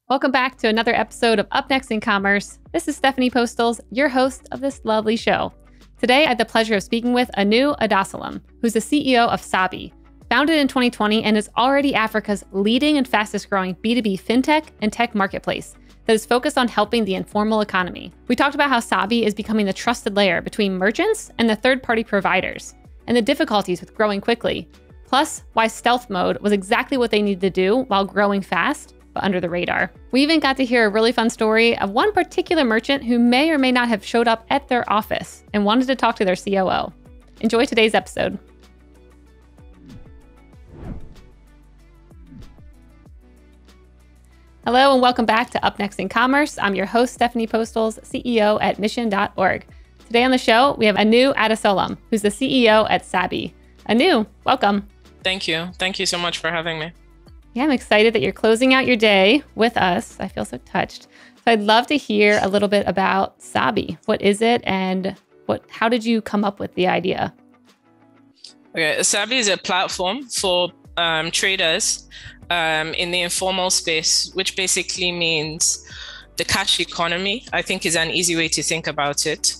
Welcome back to another episode of Up Next in Commerce. This is Stephanie Postles, your host of this lovely show. Today, I had the pleasure of speaking with Adasolum, who's the CEO of Sabi, founded in 2020 and is already Africa's leading and fastest growing B2B fintech and tech marketplace that is focused on helping the informal economy. We talked about how Sabi is becoming the trusted layer between merchants and the third-party providers, and the difficulties with growing quickly, plus why stealth mode was exactly what they needed to do while growing fast, but under the radar. We even got to hear a really fun story of one particular merchant who may or may not have showed up at their office and wanted to talk to their COO. Enjoy today's episode. Hello and welcome back to Up Next in Commerce. I'm your host, Stephanie Postles, CEO at mission.org. Today on the show, we have Adasolum, who's the CEO at Sabi. Anu, welcome. Thank you. Thank you so much for having me. Yeah, I'm excited that you're closing out your day with us. I feel so touched. So I'd love to hear a little bit about Sabi. What is it and how did you come up with the idea? Okay, Sabi is a platform for traders in the informal space, which basically means the cash economy, I think is an easy way to think about it.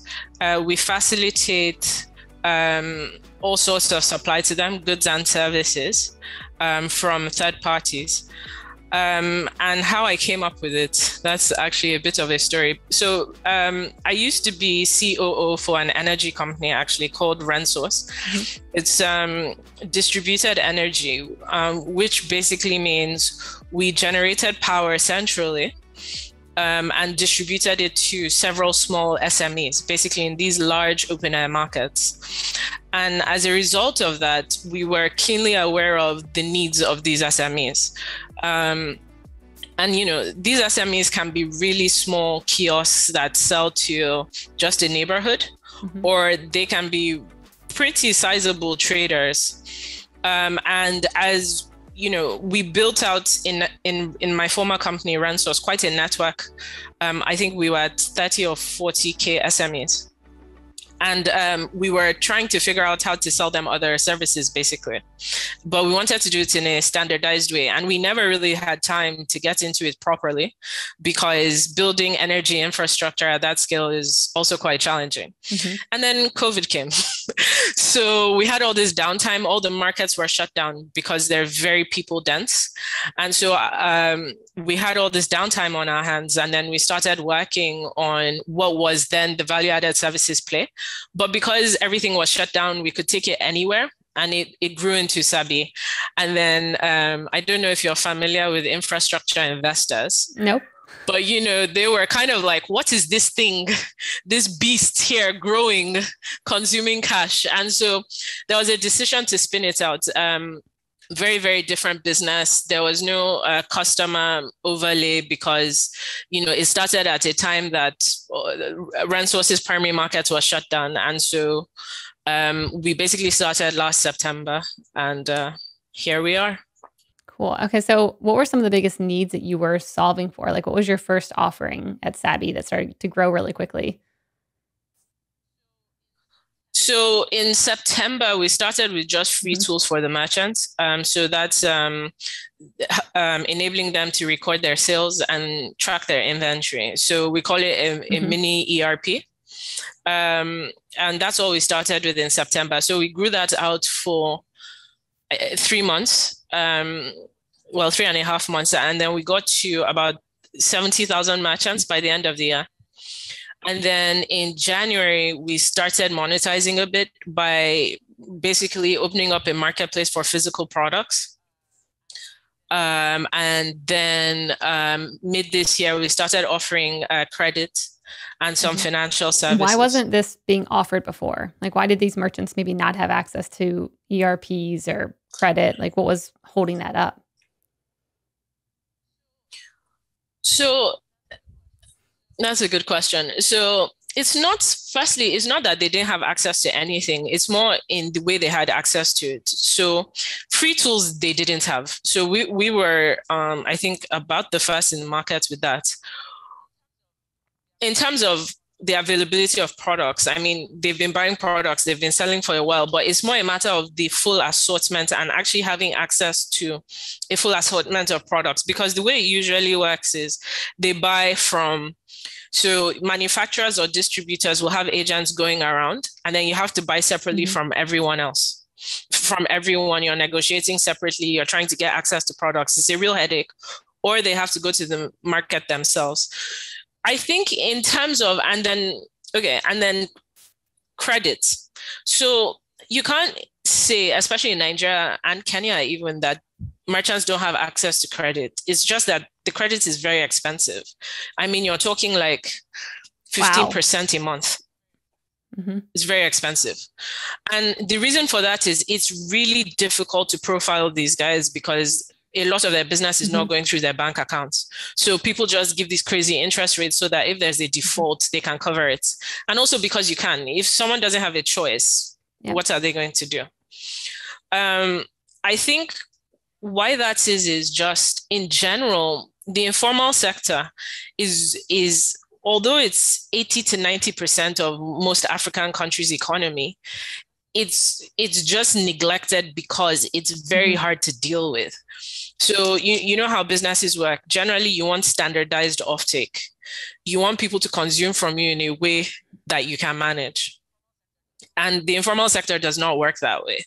We facilitate all sorts of supply to them, goods and services from third parties. And how I came up with it, that's actually a bit of a story. So I used to be COO for an energy company actually called RenSource. Mm-hmm. It's distributed energy, which basically means we generated power centrally and distributed it to several small SMEs, basically in these large open air markets. And as a result of that, we were keenly aware of the needs of these SMEs. And, these SMEs can be really small kiosks that sell to just a neighborhood, mm-hmm. or they can be pretty sizable traders. And as we built out in my former company, RenSource, quite a network. I think we were at 30 or 40K SMEs. And we were trying to figure out how to sell them other services, basically. But we wanted to do it in a standardized way. And we never really had time to get into it properly because building energy infrastructure at that scale is also quite challenging. Mm-hmm. And then COVID came. So we had all this downtime. All the markets were shut down because they're very people dense. And so we had all this downtime on our hands. And then we started working on what was then the value-added services play. But because everything was shut down, we could take it anywhere. And it grew into Sabi. And then I don't know if you're familiar with infrastructure investors. Nope. But, they were kind of like, what is this thing, this beast here growing, consuming cash? And so there was a decision to spin it out. Very, very different business. There was no customer overlay because, it started at a time that RenSource's primary market was shut down. And so we basically started last September and here we are. Cool. Okay. So what were some of the biggest needs that you were solving for? Like what was your first offering at Sabi that started to grow really quickly? So in September, we started with just free mm-hmm. tools for the merchants. So that's enabling them to record their sales and track their inventory. So we call it a mm-hmm. mini ERP. And that's all we started with in September. So we grew that out for 3 months, 3.5 months. And then we got to about 70,000 merchants by the end of the year. And then in January, we started monetizing a bit by basically opening up a marketplace for physical products. And then mid this year, we started offering credit and some mm-hmm. financial services. Why wasn't this being offered before? Like, why did these merchants maybe not have access to ERPs or credit? Like, what was holding that up? So that's a good question. So it's not that they didn't have access to anything. It's more in the way they had access to it. So free tools, they didn't have. So we were, I think, about the first in the market with that. In terms of the availability of products. I mean, they've been buying products, they've been selling for a while, but it's more a matter of the full assortment and actually having access to a full assortment of products. Because the way it usually works is they buy from, so manufacturers or distributors will have agents going around, and then you have to buy separately from everyone else. From everyone, you're negotiating separately, you're trying to get access to products. It's a real headache. Or they have to go to the market themselves. I think in terms of, and then credit. So you can't say, especially in Nigeria and Kenya even, that merchants don't have access to credit. It's just that the credit is very expensive. I mean, you're talking like 15% a month. It's very expensive. And the reason for that is it's really difficult to profile these guys because a lot of their business is not going through their bank accounts. So people just give these crazy interest rates so that if there's a default, they can cover it. And also because you can. If someone doesn't have a choice, what are they going to do? I think why that is just in general, the informal sector is although it's 80 to 90% of most African countries' economy, it's just neglected because it's very hard to deal with. So you know how businesses work. Generally, you want standardized offtake. You want people to consume from you in a way that you can manage. And the informal sector does not work that way.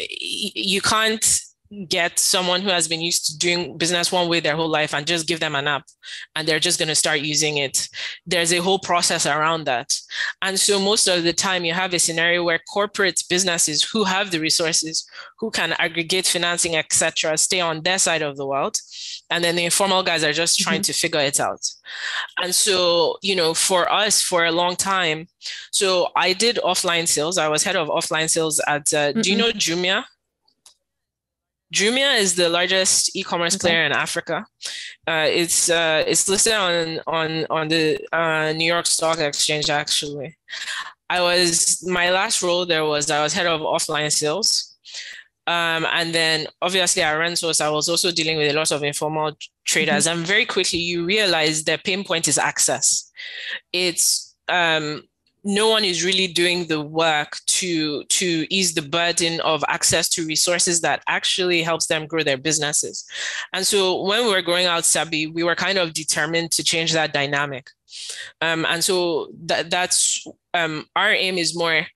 You can't get someone who has been used to doing business one way their whole life and just give them an app and they're just going to start using it. There's a whole process around that. And so most of the time you have a scenario where corporate businesses who have the resources, who can aggregate financing, etc., stay on their side of the world. And then the informal guys are just trying to figure it out. And so, for us, for a long time, so I did offline sales. I was head of offline sales at, do you know Jumia? Jumia is the largest e-commerce player in Africa. It's listed on the New York Stock Exchange, actually. My last role there was I was head of offline sales. And then obviously at Rensos, I was also dealing with a lot of informal traders. And very quickly you realize the pain point is access. It's no one is really doing the work to ease the burden of access to resources that actually helps them grow their businesses. And so when we were growing out Sabi, we were kind of determined to change that dynamic. And so that's our aim is more,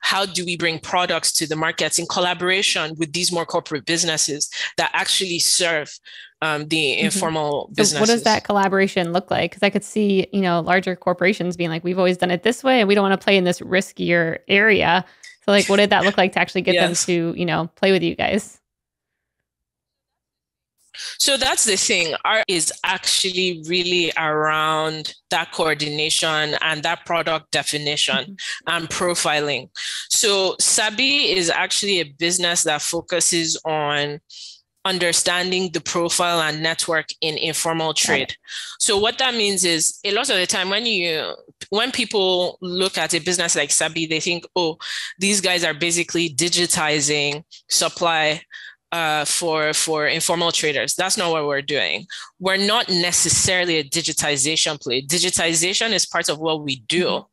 how do we bring products to the markets in collaboration with these more corporate businesses that actually serve the informal businesses? So what does that collaboration look like? Because I could see, larger corporations being like, we've always done it this way and we don't want to play in this riskier area. So like, what did that look like to actually get them to, play with you guys? So that's the thing. Art is actually really around that coordination and that product definition and profiling. So Sabi is actually a business that focuses on understanding the profile and network in informal trade. So what that means is a lot of the time when people look at a business like Sabi, they think, oh, these guys are basically digitizing supply for informal traders. That's not what we're doing. We're not necessarily a digitization play. Digitization is part of what we do.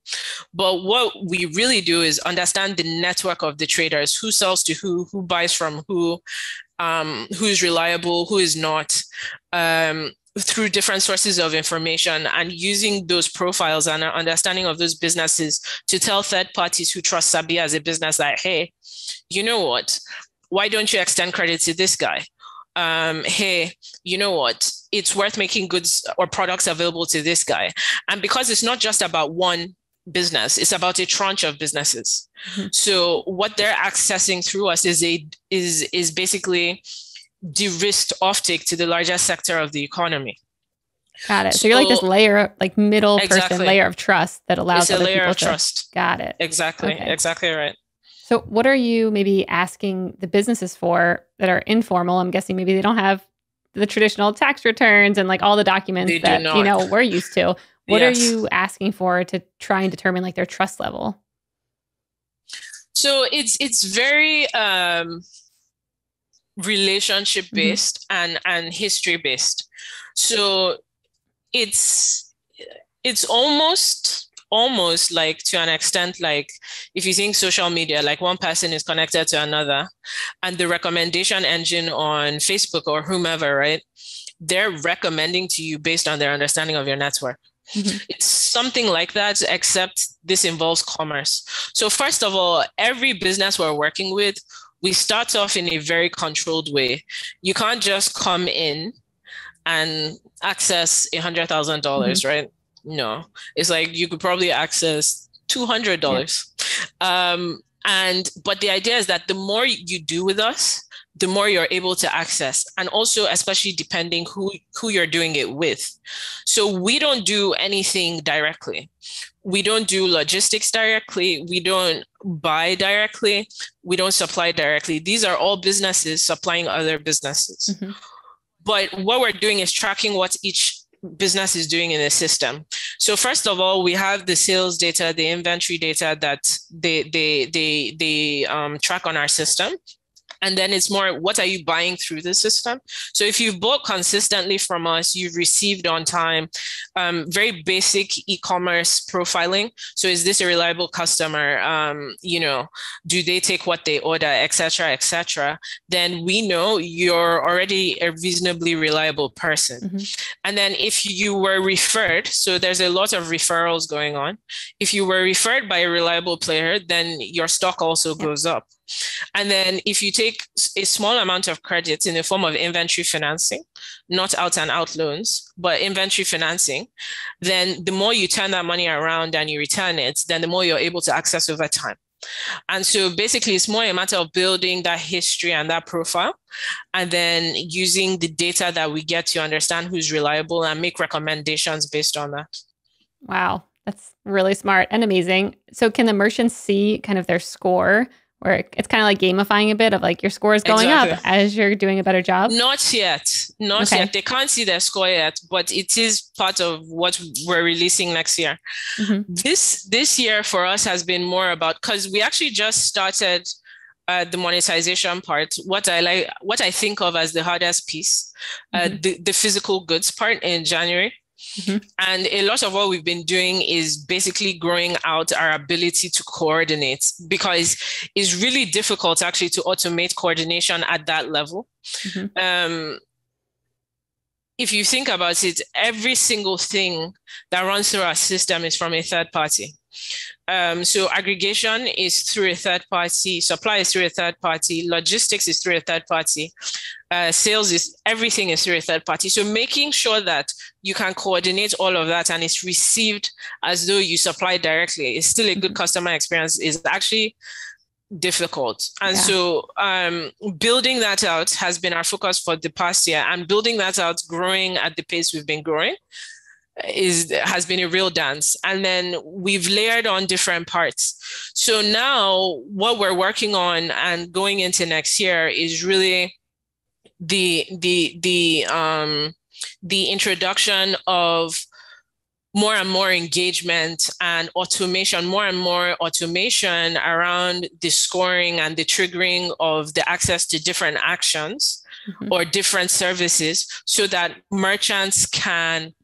But what we really do is understand the network of the traders, who sells to who buys from who's reliable, who is not, through different sources of information, and using those profiles and our understanding of those businesses to tell third parties who trust Sabi as a business that, hey, you know what? Why don't you extend credit to this guy? Hey, you know what? It's worth making goods or products available to this guy. And because it's not just about one business, it's about a tranche of businesses. So what they're accessing through us is basically de-risked offtake to the largest sector of the economy. Got it. So you're like this layer, like middle person layer of trust that allows other people to trust. Got it. Exactly. Okay. Exactly right. So what are you maybe asking the businesses for that are informal? I'm guessing maybe they don't have the traditional tax returns and like all the documents that, we're used to. What are you asking for to try and determine like their trust level? So it's very relationship based and history based. So it's It's almost like, to an extent, like if you think social media, like one person is connected to another, and the recommendation engine on Facebook or whomever, right? They're recommending to you based on their understanding of your network. Mm-hmm. It's something like that, except this involves commerce. So first of all, every business we're working with, we start off in a very controlled way. You can't just come in and access $100,000, mm-hmm. right? No, it's like you could probably access $200. Yeah. But the idea is that the more you do with us, the more you're able to access, and also especially depending who you're doing it with. So we don't do anything directly. We don't do logistics directly. We don't buy directly. We don't supply directly. These are all businesses supplying other businesses. Mm-hmm. But what we're doing is tracking what each business is doing in the system. So first of all, we have the sales data, the inventory data that they track on our system. And then it's more, what are you buying through the system? So if you've bought consistently from us, you've received on time, very basic e-commerce profiling. So is this a reliable customer? Do they take what they order, et cetera, then we know you're already a reasonably reliable person. Mm-hmm. And then if you were referred, so there's a lot of referrals going on. If you were referred by a reliable player, then your stock also goes up. And then if you take a small amount of credit in the form of inventory financing, not out and out loans, but inventory financing, then the more you turn that money around and you return it, then the more you're able to access over time. And so basically it's more a matter of building that history and that profile, and then using the data that we get to understand who's reliable and make recommendations based on that. Wow, that's really smart and amazing. So can the merchants see kind of their score, where it's kind of like gamifying a bit of like your score is going up as you're doing a better job? Not yet. Yet. They can't see their score yet, but it is part of what we're releasing next year. Mm-hmm. This year for us has been more about, because we actually just started the monetization part, what I think of as the hardest piece, mm-hmm. the physical goods part in January. Mm-hmm. And a lot of what we've been doing is basically growing out our ability to coordinate, because it's really difficult actually to automate coordination at that level. Mm-hmm. If you think about it, every single thing that runs through our system is from a third party. So aggregation is through a third party, supply is through a third party, logistics is through a third party, everything is through a third party. So making sure that you can coordinate all of that and it's received as though you supply directly is still a good customer experience is actually difficult. And so building that out has been our focus for the past year, and building that out, growing at the pace we've been growing, has been a real dance. And then we've layered on different parts. So now what we're working on and going into next year is really the introduction of more and more engagement and automation, more and more automation around the scoring and the triggering of the access to different actions, mm-hmm. or different services, so that merchants can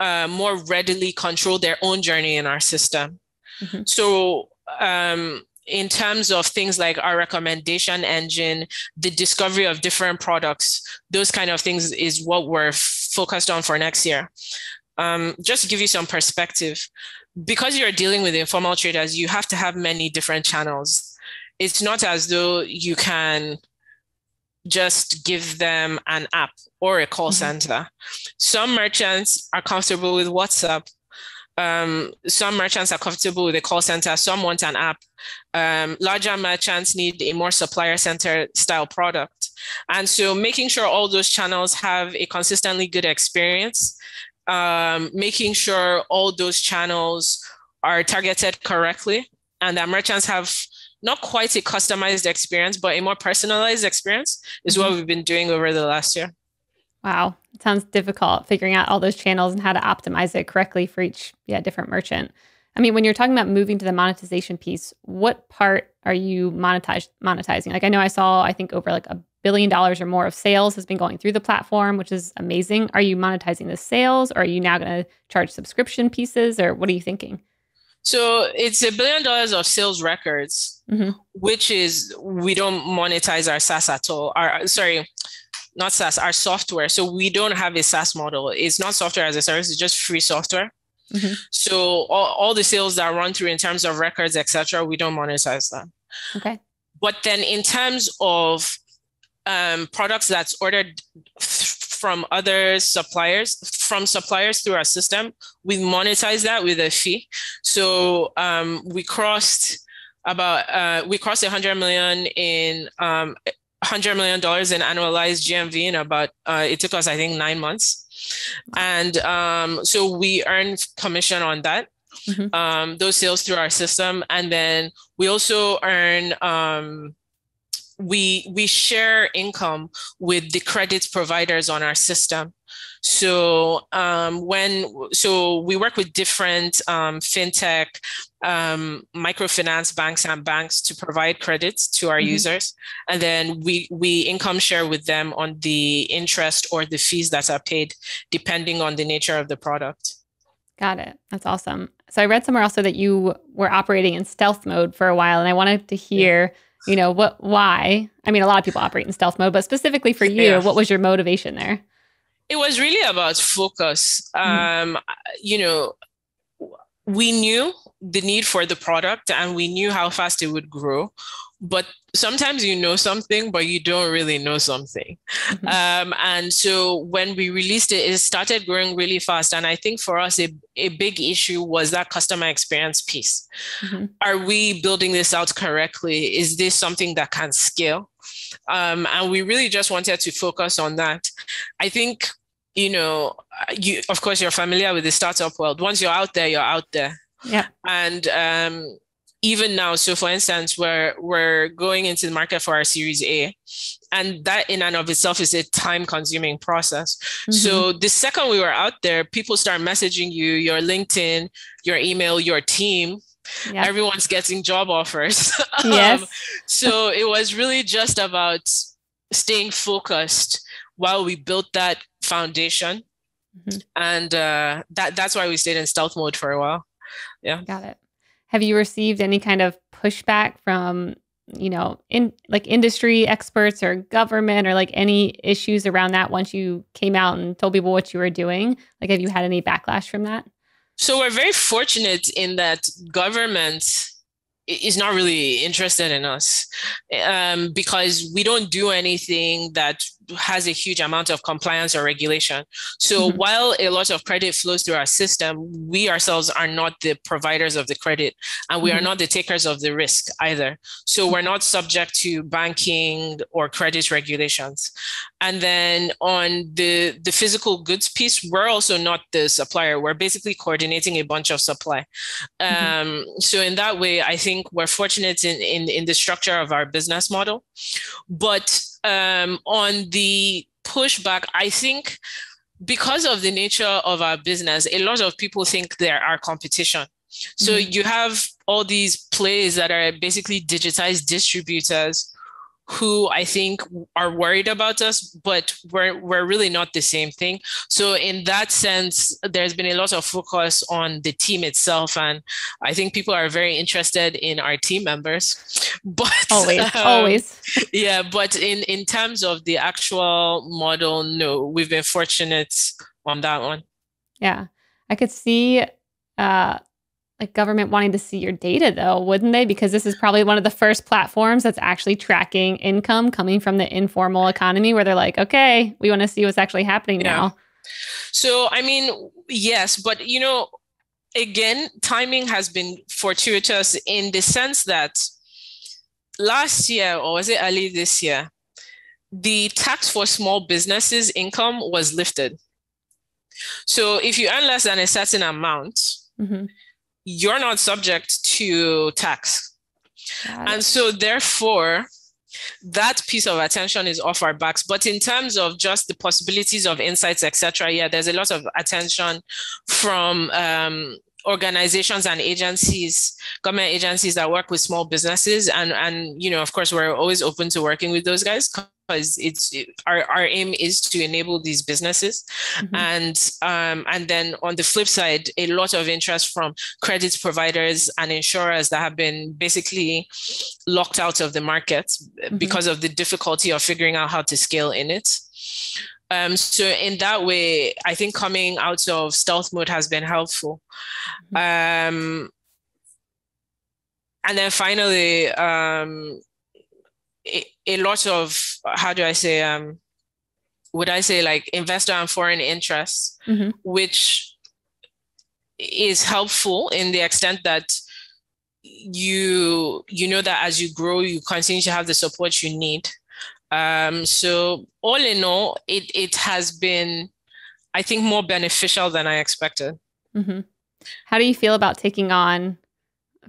more readily control their own journey in our system. Mm-hmm. So in terms of things like our recommendation engine, the discovery of different products, those kind of things is what we're focused on for next year. Just to give you some perspective, because you're dealing with informal traders, you have to have many different channels. It's not as though you can just give them an app or a call center. Some merchants are comfortable with WhatsApp. Some merchants are comfortable with a call center. Some want an app. Larger merchants need a more supplier center style product. And so making sure all those channels have a consistently good experience, making sure all those channels are targeted correctly, and that merchants have not quite a customized experience, but a more personalized experience is what we've been doing over the last year. Wow. It sounds difficult figuring out all those channels and how to optimize it correctly for each different merchant. I mean, when you're talking about moving to the monetization piece, what part are you monetizing? Like, I know I think over like $1 billion or more of sales has been going through the platform, which is amazing. Are you monetizing the sales, or are you now going to charge subscription pieces, or what are you thinking? So it's $1 billion of sales records, which is, we don't monetize our SaaS at all. Not SaaS, our software. So we don't have a SaaS model. It's not software as a service, it's just free software. So all the sales that run through in terms of records, etc., we don't monetize that. Okay. But then in terms of products that's ordered from other suppliers, through our system, we monetize that with a fee. So we crossed $100 million in $100 million in annualized GMV in about, it took us, I think, 9 months. And so we earn commission on that, those sales through our system. And then we also earn, we share income with the credit providers on our system. So we work with different fintech, microfinance banks and banks to provide credits to our users. And then we income share with them on the interest or the fees that are paid, depending on the nature of the product. Got it. That's awesome. So I read somewhere also that you were operating in stealth mode for a while, and I wanted to hear, why? I mean, a lot of people operate in stealth mode, but specifically for you, what was your motivation there? It was really about focus. We knew the need for the product and we knew how fast it would grow. But sometimes you know something, but you don't really know something. And so when we released it, it started growing really fast. And I think for us, a big issue was that customer experience piece. Are we building this out correctly? Is this something that can scale? And we really just wanted to focus on that. I think, of course, you're familiar with the startup world. Once you're out there, you're out there. Yeah. And even now, so for instance, we're going into the market for our Series A, and that in and of itself is a time-consuming process. So the second we were out there, people start messaging you, your LinkedIn, your email, your team. Yep. Everyone's getting job offers. Yes. So it was really just about staying focused while we built that foundation. And that's why we stayed in stealth mode for a while. Yeah. Got it. Have you received any kind of pushback from, industry experts or government, or any issues around that once you came out and told people what you were doing? Have you had any backlash from that? So we're very fortunate in that government is not really interested in us because we don't do anything that has a huge amount of compliance or regulation. So while a lot of credit flows through our system, we ourselves are not the providers of the credit, and we are not the takers of the risk either. So we're not subject to banking or credit regulations. And then on the physical goods piece, we're also not the supplier. We're basically coordinating a bunch of supply. So in that way, I think we're fortunate in the structure of our business model. But on the pushback, I think because of the nature of our business, a lot of people think they're our competition. So you have all these players that are basically digitized distributors who I think are worried about us, but we're really not the same thing. So in that sense, there's been a lot of focus on the team itself. And I think people are very interested in our team members. But always. Yeah, but in terms of the actual model, no, we've been fortunate on that one. Yeah. I could see government wanting to see your data, though, wouldn't they? Because this is probably one of the first platforms that's actually tracking income coming from the informal economy, where they're like, okay, we want to see what's actually happening now. So, I mean, yes, but, again, timing has been fortuitous in the sense that last year, or was it early this year, the tax for small businesses income was lifted. So if you earn less than a certain amount, you're not subject to tax. And so therefore, that piece of attention is off our backs. But in terms of just the possibilities of insights, etc., yeah, there's a lot of attention from organizations and agencies, government agencies that work with small businesses. And of course, we're always open to working with those guys because our aim is to enable these businesses. And then on the flip side, a lot of interest from credit providers and insurers that have been basically locked out of the market because of the difficulty of figuring out how to scale in it. So in that way, I think coming out of stealth mode has been helpful. And then finally, a lot of, how do I say, would I say like investor and foreign interests, which is helpful in the extent that you know that as you grow, you continue to have the support you need. So all in all, it has been, I think, more beneficial than I expected. How do you feel about taking on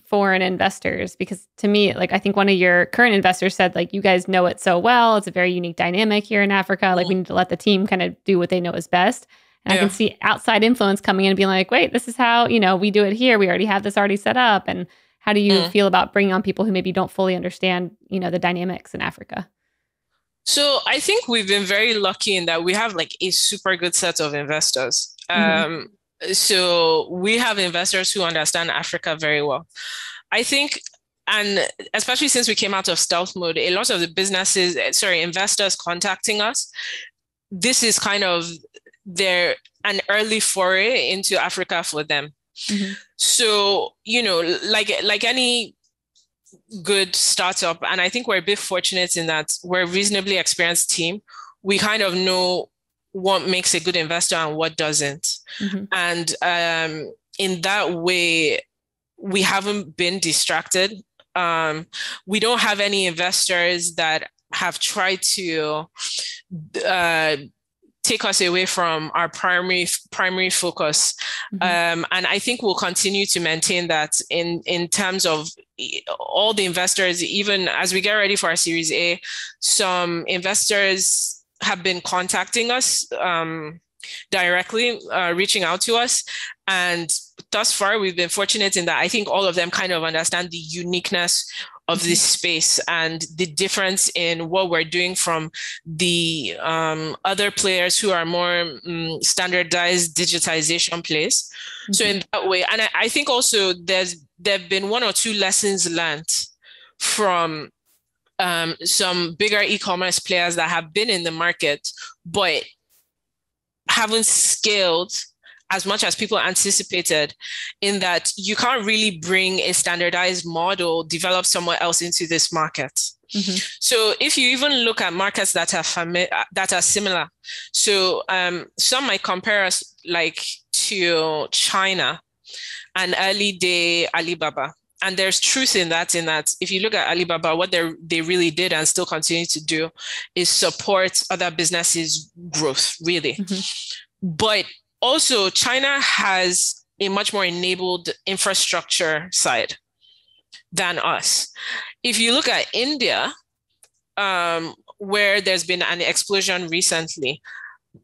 foreign investors? Because to me, like, I think one of your current investors said, like, you guys know it so well. It's a very unique dynamic here in Africa. Like, we need to let the team kind of do what they know is best. And I can see outside influence coming in and being like, wait, this is how, we do it here. We already have this already set up. And how do you feel about bringing on people who maybe don't fully understand, the dynamics in Africa? So I think we've been very lucky in that we have like a super good set of investors. So we have investors who understand Africa very well. I think, and especially since we came out of stealth mode, a lot of the investors contacting us, this is kind of an early foray into Africa for them. So, like any good startup, and I think we're a bit fortunate in that we're a reasonably experienced team. We kind of know what makes a good investor and what doesn't. And in that way, we haven't been distracted. We don't have any investors that have tried to take us away from our primary focus. And I think we'll continue to maintain that in terms of all the investors. Even as we get ready for our Series A, some investors have been contacting us directly, reaching out to us. And thus far, we've been fortunate in that I think all of them kind of understand the uniqueness of this space and the difference in what we're doing from the other players who are more standardized digitization plays. So in that way, and I think also there have been one or two lessons learned from some bigger e-commerce players that have been in the market, but haven't scaled as much as people anticipated, in that you can't really bring a standardized model developed somewhere else into this market. So if you even look at markets that are similar, so some might compare us like to China and early day Alibaba. And there's truth in that if you look at Alibaba, what they really did and still continue to do is support other businesses' growth, really. But also, China has a much more enabled infrastructure side than us. If you look at India, where there's been an explosion recently,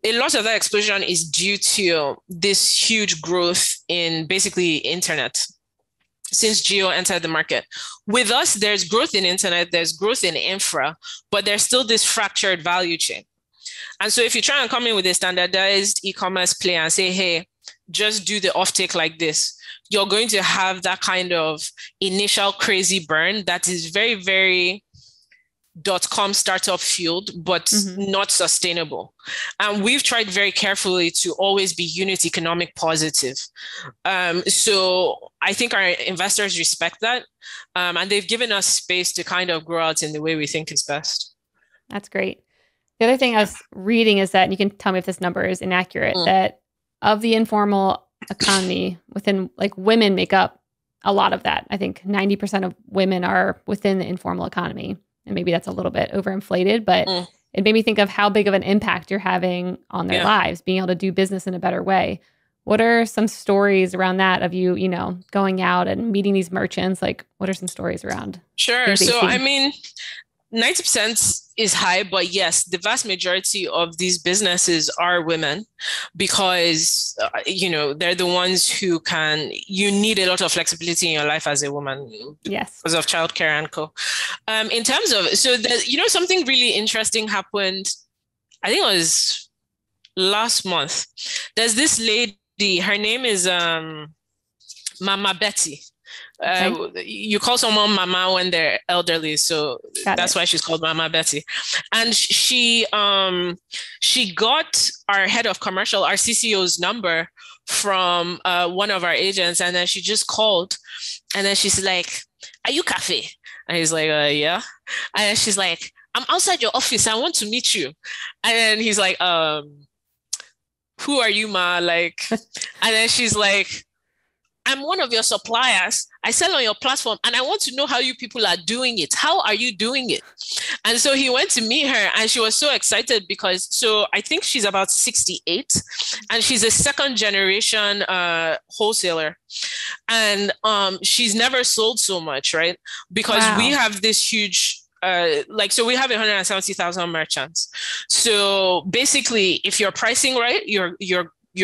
a lot of that explosion is due to this huge growth in basically internet since Geo entered the market. With us, there's growth in internet, there's growth in infra, but there's still this fractured value chain. And so if you try and come in with a standardized e-commerce play and say, hey, just do the offtake like this, you're going to have that kind of initial crazy burn that is very, very .com startup fueled, but not sustainable. And we've tried very carefully to always be unit economic positive. So I think our investors respect that. And they've given us space to kind of grow out in the way we think is best. That's great. The other thing I was reading is that, and you can tell me if this number is inaccurate, that of the informal economy, within like women make up a lot of that. I think 90% of women are within the informal economy. And maybe that's a little bit overinflated, but it made me think of how big of an impact you're having on their lives, being able to do business in a better way. What are some stories around that of you, going out and meeting these merchants? Like, what are some stories around? Sure. So, I mean, 90% is high, but yes, the vast majority of these businesses are women because, they're the ones you need a lot of flexibility in your life as a woman. Yes. Because of childcare and co. In terms of, something really interesting happened, I think it was last month. There's this lady, her name is Mama Betty. Okay. You call someone mama when they're elderly, so that's why she's called Mama Betty. And she got our head of commercial, our CCO's number from one of our agents, and then she just called, and then she's like, "Are you Cafe?" And he's like, "Yeah." And then she's like, "I'm outside your office. I want to meet you." And then he's like, "Who are you, ma?" Like, and then she's like, "I'm one of your suppliers. I sell on your platform and I want to know how you people are doing it. How are you doing it?" And so he went to meet her and she was so excited because, I think she's about 68 and she's a second generation wholesaler. And she's never sold so much, right? Because we have this huge we have 170,000 merchants. So basically, if you're pricing right, you're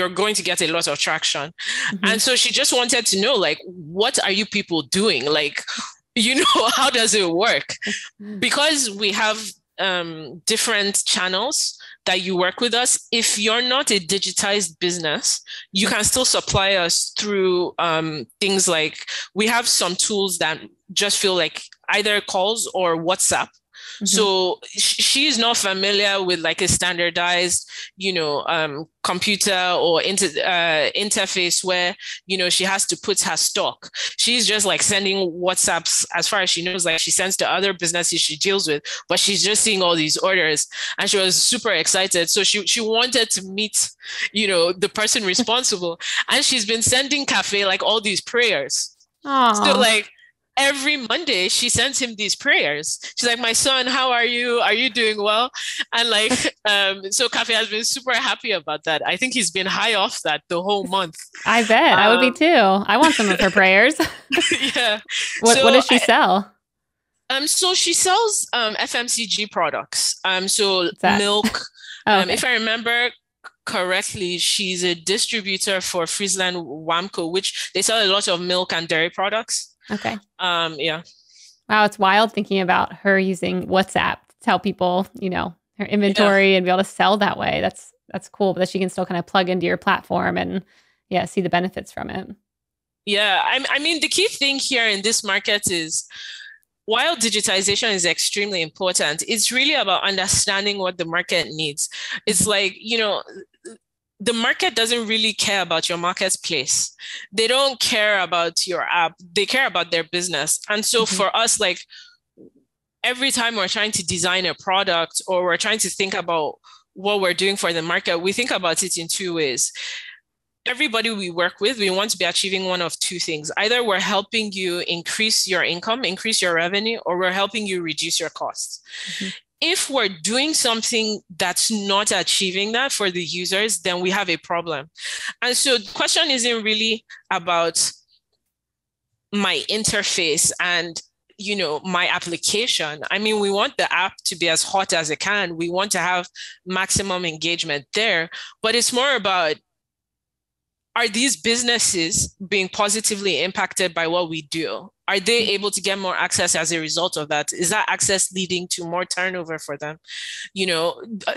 going to get a lot of traction. Mm-hmm. And so she just wanted to know, like, what are you people doing? Like, how does it work? Because we have different channels that you work with us. If you're not a digitized business, you can still supply us through things like, we have some tools that just feel like either calls or WhatsApp. Mm-hmm. So she's not familiar with like a standardized, computer or interface where, she has to put her stock. She's just like sending WhatsApps as far as she knows, like she sends to other businesses she deals with, but she's just seeing all these orders and she was super excited. So she wanted to meet, the person responsible, and she's been sending Cafe like all these prayers. Aww. So like, every Monday, she sends him these prayers. She's like, "My son, how are you? Are you doing well?" And like, so Cafe has been super happy about that. I think he's been high off that the whole month. I bet. I would be too. I want some of her prayers. Yeah. What does she sell? So she sells FMCG products. So milk. Okay. If I remember correctly, she's a distributor for Friesland Wamco, which they sell a lot of milk and dairy products. Okay. Yeah. Wow, it's wild thinking about her using WhatsApp to tell people, her inventory and be able to sell that way. That's cool, but that she can still kind of plug into your platform and see the benefits from it. Yeah, I mean, the key thing here in this market is, while digitization is extremely important, it's really about understanding what the market needs. It's like, the market doesn't really care about your marketplace. They don't care about your app. They care about their business. And so for us, like, every time we're trying to design a product or we're trying to think about what we're doing for the market, we think about it in two ways. Everybody we work with, we want to be achieving one of two things. Either we're helping you increase your income, increase your revenue, or we're helping you reduce your costs. Mm-hmm. If we're doing something that's not achieving that for the users, then we have a problem. And so the question isn't really about my interface and, my application. I mean, we want the app to be as hot as it can. We want to have maximum engagement there, but it's more about, are these businesses being positively impacted by what we do? Are they able to get more access as a result of that? Is that access leading to more turnover for them?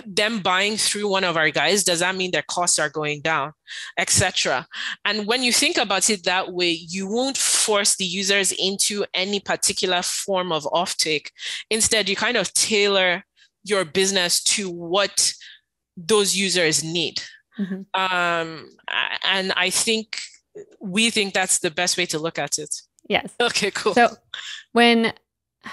Them buying through one of our guys, does that mean their costs are going down, etc.? And when you think about it that way, you won't force the users into any particular form of offtake. Instead, you kind of tailor your business to what those users need. Mm-hmm. And we think that's the best way to look at it. Yes. Okay, cool. So when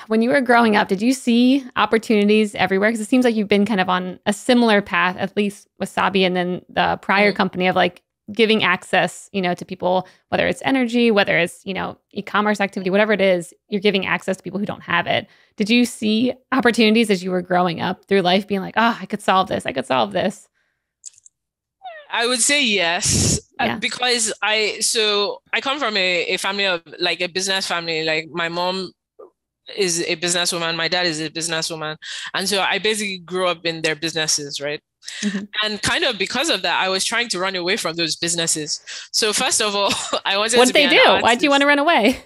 you were growing up, did you see opportunities everywhere? Because it seems like you've been kind of on a similar path, at least with Sabi and then the prior company, of like giving access, to people, whether it's energy, whether it's, e-commerce activity, whatever it is, you're giving access to people who don't have it. Did you see opportunities as you were growing up through life being like, oh, I could solve this. I could solve this? I would say yes, because I come from a family of, like, a business family. Like, my mom is a businesswoman. My dad is a businesswoman. And so I basically grew up in their businesses, right? Mhm. And kind of because of that, I was trying to run away from those businesses. So first of all, I wanted What to did be they an do? Why'd you want to artist. run away?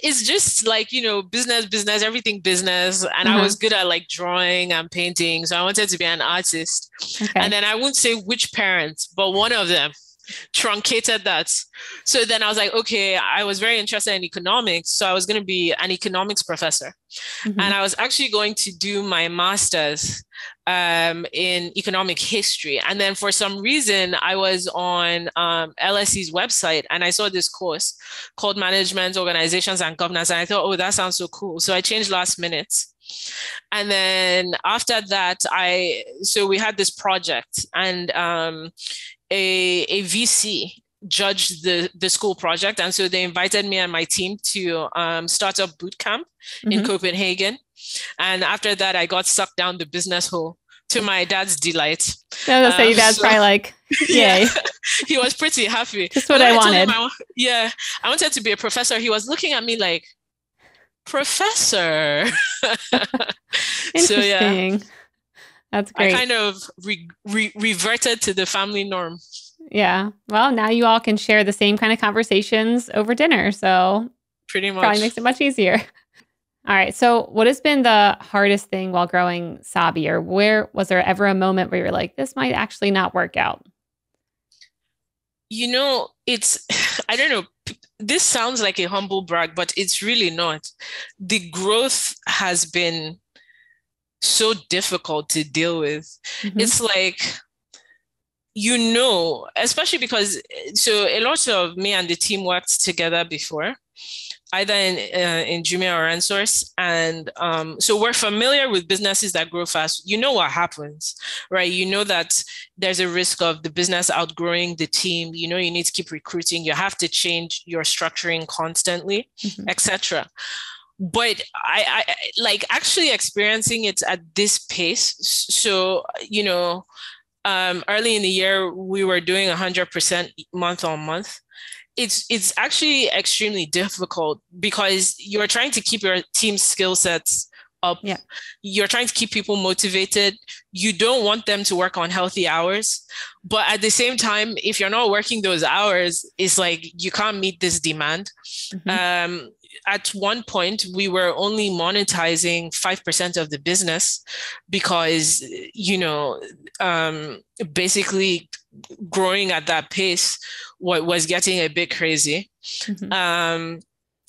It's just like, business, everything business. And I Uh-huh. was good at like drawing and painting. So I wanted to be an artist. And Okay. then I wouldn't say which parents, but one of them truncated that. So then I was like, okay, I was very interested in economics. So I was going to be an economics professor. Hmm. And I was actually going to do my master's in economic history. And then for some reason, I was on LSE's website and I saw this course called Management, Organizations and Governance. And I thought, oh, that sounds so cool. So I changed last minute. And then after that, so we had this project and a VC judged the school project. And so they invited me and my team to start up boot camp in Hmm. Copenhagen. And after that, I got sucked down the business hole to my dad's delight. I was gonna say your dad's So probably like, yeah, yay, he was pretty happy. just But what when I I told him, wanted. yeah, I wanted to be a professor, he was looking at me like, professor. So yeah, Interesting. That's I great. kind of reverted to the family norm. Yeah. Well, now you all can share the same kind of conversations over dinner. So Pretty probably much. makes it much easier. All right. So, what has been the hardest thing while growing Sabi, or where was there ever a moment where you're like, this might actually not work out? It's, I don't know, this sounds like a humble brag, but it's really not. The growth has been so difficult to deal with. Hmm. It's like, especially because so a lot of me and the team worked together before, either in Jumia or Ensource, and so we're familiar with businesses that grow fast. You know what happens, right? You know that there's a risk of the business outgrowing the team. You know you need to keep recruiting. You have to change your structuring constantly, Hmm. etc. But I like actually experiencing it at this pace. So early in the year we were doing 100% month on month. It's actually extremely difficult because you're trying to keep your team skill sets up. Yeah. You're trying to keep people motivated. You don't want them to work on healthy hours, but at the same time, if you're not working those hours, it's like you can't meet this demand. Hmm. um, at one point we were only monetizing 5% of the business because basically growing at that pace was getting a bit crazy. Hmm. um,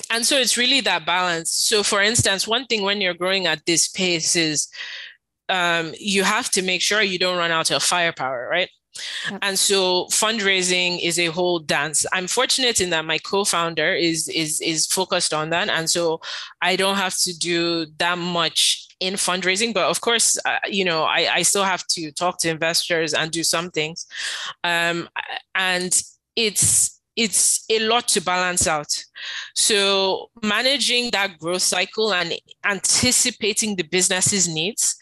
and so it's really that balance. So for instance, one thing when you're growing at this pace is you have to make sure you don't run out of firepower, right? Yep. And so fundraising is a whole dance. I'm fortunate in that my co-founder is focused on that, and so I don't have to do that much in fundraising. But of course, I still have to talk to investors and do some things, um, and it's a lot to balance out. So managing that growth cycle and anticipating the business's needs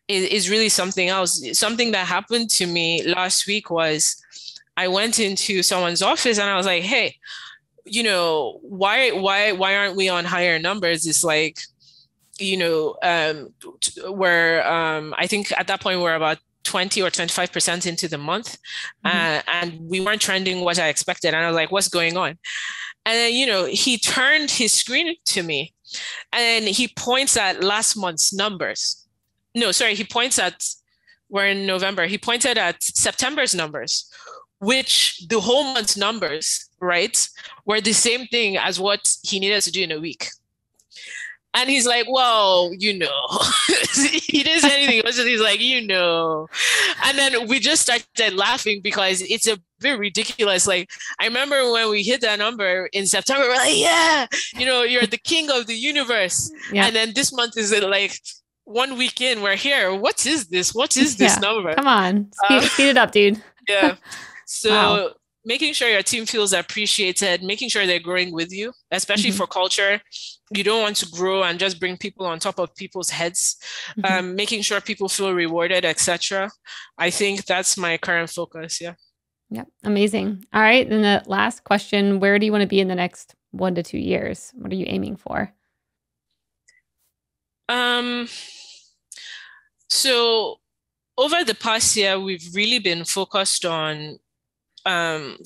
is really something else. Something that happened to me last week was I went into someone's office and I was like, hey, why aren't we on higher numbers? It's like, we're I think at that point we're about 20 or 25% into the month, Hmm. and we weren't trending what I expected. And I was like, what's going on? And then, he turned his screen to me and he points at last month's numbers. No, sorry, we're in November. He pointed at September's numbers, which the whole month's numbers, right, were the same thing as what he needed to do in a week. And he's like, well, he didn't say anything. He's like, And then we just started laughing because it's a bit ridiculous. Like, I remember when we hit that number in September, we're like, yeah, you're the king of the universe. Yep. And then this month is like 1 week in, we're here. What is this? What is this Yeah. number? Come on. Uh, Speed it up, dude. yeah. Wow. So making sure your team feels appreciated, making sure they're growing with you, especially Hmm. for culture. You don't want to grow and just bring people on top of people's heads. Hmm. Making sure people feel rewarded, etc. I think that's my current focus. Yeah. Yep. Amazing. All right. Then the last question, where do you want to be in the next 1 to 2 years? What are you aiming for? Um, so over the past year, we've really been focused on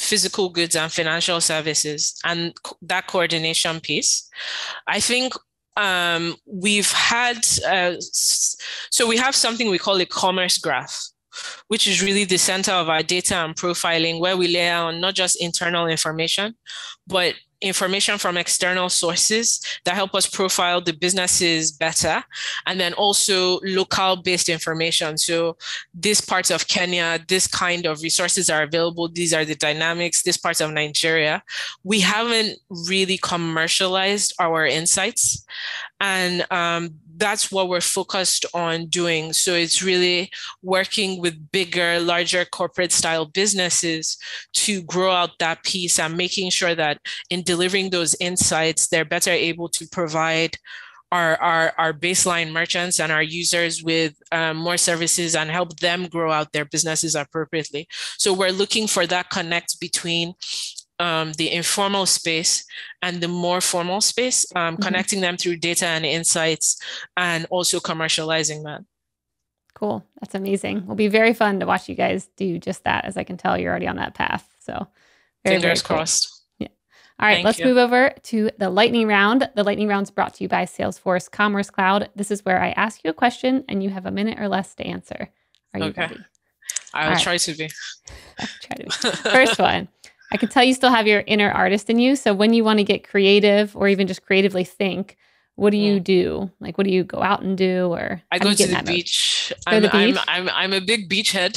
physical goods and financial services and that coordination piece. I think we've had, so we have something we call a commerce graph, which is really the center of our data and profiling, where we lay out not just internal information, but information from external sources that help us profile the businesses better, and then also local based information. So this parts of Kenya, this kind of resources are available. These are the dynamics, this parts of Nigeria. We haven't really commercialized our insights. And that's what we're focused on doing. So it's really working with bigger, larger corporate style businesses to grow out that piece and making sure that in delivering those insights, they're better able to provide our baseline merchants and our users with more services and help them grow out their businesses appropriately. So we're looking for that connect between the informal space and the more formal space, connecting them through data and insights, and also commercializing that. Cool. That's amazing. It'll be very fun to watch you guys do just that, as I can tell you're already on that path. So Fingers cool. crossed. Yeah. All right, let's move over to the lightning round. The lightning round is brought to you by Salesforce Commerce Cloud. This is where I ask you a question and you have a minute or less to answer. Are you ready? I'll try to be. First one. I can tell you still have your inner artist in you. So when you want to get creative or even just creatively think, what do you do? Like, what do you go out and do? Or I go to the beach. I'm a big beach head.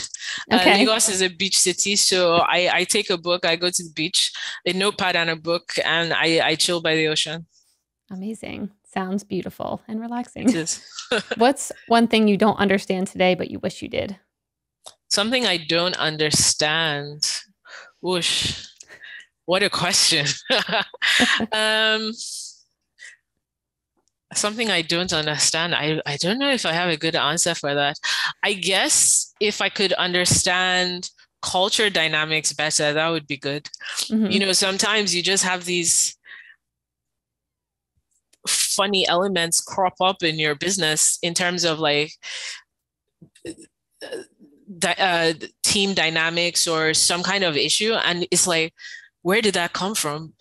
Okay. Lagos is a beach city. So I take a book, I go to the beach, a notepad and a book, and I chill by the ocean. Amazing. Sounds beautiful and relaxing. It is. What's one thing you don't understand today, but you wish you did? Something I don't understand. Whoosh. What a question. Something I don't understand. I don't know if I have a good answer for that. I guess if I could understand culture dynamics better, that would be good. Sometimes you just have these funny elements crop up in your business in terms of like team dynamics or some kind of issue, and it's like, where did that come from?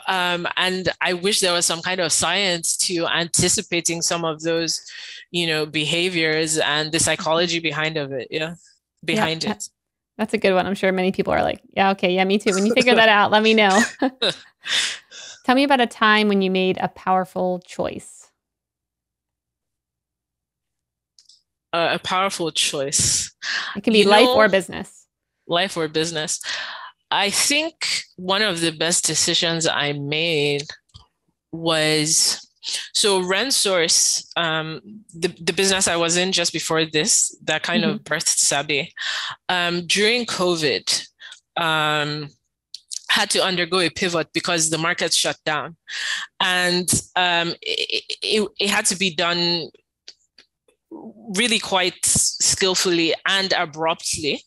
And I wish there was some kind of science to anticipating some of those, behaviors and the psychology behind it. It. That's a good one. I'm sure many people are like, yeah, okay, yeah, me too. When you figure that out, let me know. Tell me about a time when you made a powerful choice. A powerful choice. It can be life or business. Life or business. I think one of the best decisions I made was, so RentSource, the business I was in just before this, that kind of birthed Sabi, during COVID, had to undergo a pivot because the market shut down. And it had to be done really quite skillfully and abruptly.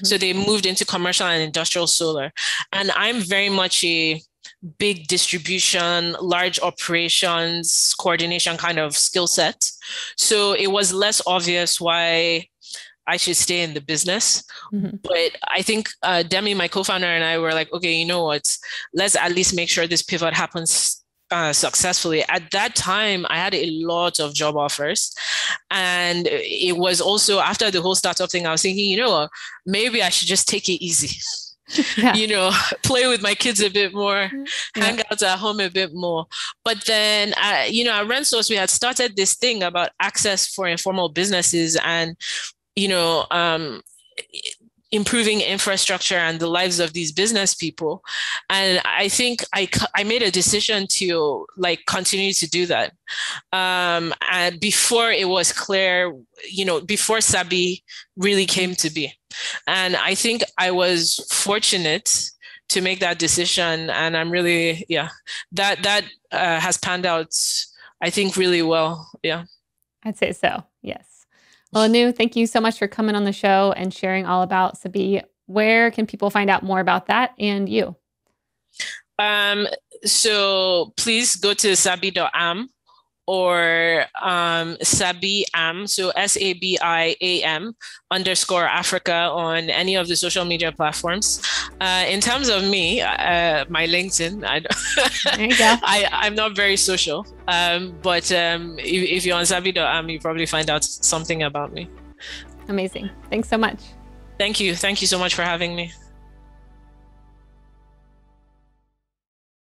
So they moved into commercial and industrial solar. And I'm very much a big distribution, large operations, coordination kind of skill set. So it was less obvious why I should stay in the business. But I think Demi, my co-founder, and I were like, okay, you know what? Let's at least make sure this pivot happens successfully. At that time, I had a lot of job offers. And it was also after the whole startup thing, I was thinking, maybe I should just take it easy. Play with my kids a bit more, hang out at home a bit more. But then, at RentSource, we had started this thing about access for informal businesses and, improving infrastructure and the lives of these business people. And I think I made a decision to continue to do that. And before it was clear, before Sabi really came to be. And I think I was fortunate to make that decision. And I'm really, that has panned out, I think, really well. Yeah. I'd say so. Yes. Well, Anu, thank you so much for coming on the show and sharing all about Sabi. Where can people find out more about that and you? So please go to sabi.am or Sabiam, so SABIAM _Africa on any of the social media platforms. In terms of me, my LinkedIn, There you go. I'm not very social, but if you're on sabi.am, you probably find out something about me. Amazing. Thanks so much. Thank you. Thank you so much for having me.